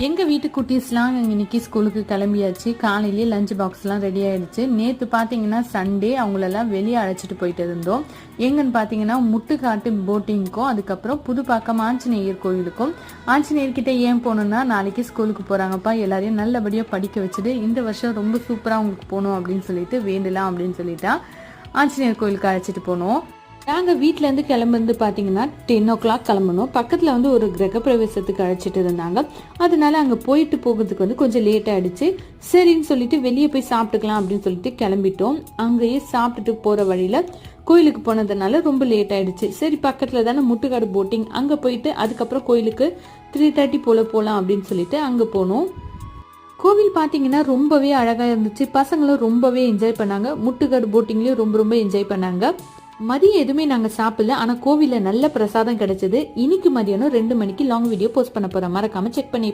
எங்கள் வீட்டு குட்டீஸ்லாம் இன்னைக்கு ஸ்கூலுக்கு கிளம்பியாச்சு. காலையிலேயே லஞ்ச் பாக்ஸ்லாம் ரெடி ஆயிடுச்சு. நேற்று பார்த்தீங்கன்னா சண்டே அவங்களெல்லாம் வெளியே அழைச்சிட்டு போயிட்டு இருந்தோம். எங்கன்னு பார்த்தீங்கன்னா முட்டுக்காட்டு போட்டிங்க்கும் அதுக்கப்புறம் புதுப்பாக்கம் ஆஞ்சநேயர் கோயிலுக்கும். ஆஞ்சநேயர்கிட்ட ஏன் போகணுன்னா, நாளைக்கு ஸ்கூலுக்கு போகிறாங்கப்பா, எல்லாரையும் நல்லபடியாக படிக்க வச்சுட்டு இந்த வருஷம் ரொம்ப சூப்பராக அவங்களுக்கு போகணும் அப்படின்னு சொல்லிட்டு வேண்டலாம் அப்படின்னு சொல்லிட்டா ஆஞ்சநேயர் கோயிலுக்கு அழைச்சிட்டு போனோம். நாங்கள் வீட்டிலேருந்து கிளம்புறது பார்த்தீங்கன்னா 10 o'clock கிளம்பணும். பக்கத்தில் ஒரு கிரகப்பிரவேசத்துக்கு அழைச்சிட்டு இருந்தாங்க. அதனால அங்கே போயிட்டு போகிறதுக்கு கொஞ்சம் லேட் ஆகிடுச்சு. சரின்னு சொல்லிட்டு வெளியே போய் சாப்பிட்டுக்கலாம் அப்படின்னு சொல்லிட்டு கிளம்பிட்டோம். அங்கேயே சாப்பிட்டுட்டு போகிற வழியில் கோயிலுக்கு போனதுனால ரொம்ப லேட் ஆகிடுச்சு. சரி, பக்கத்தில் தானே முட்டுக்காடு போட்டிங், அங்கே போயிட்டு அதுக்கப்புறம் கோயிலுக்கு 3:30 போல் போகலாம் அப்படின்னு சொல்லிட்டு அங்கே போனோம். கோவில் பார்த்தீங்கன்னா ரொம்பவே அழகாக இருந்துச்சு. பசங்களும் ரொம்பவே என்ஜாய் பண்ணாங்க. முட்டுக்காடு போட்டிங்லேயும் ரொம்ப ரொம்ப என்ஜாய் பண்ணாங்க. மதியம் எதுவுமே நாங்கள் சாப்பிடல, ஆனால் கோவிலில் நல்ல பிரசாதம் கிடைச்சது. இன்னைக்கு மதியானம் 2 மணிக்கு லாங் வீடியோ போஸ்ட் பண்ண போகிறோம். மறக்காமல் செக் பண்ணி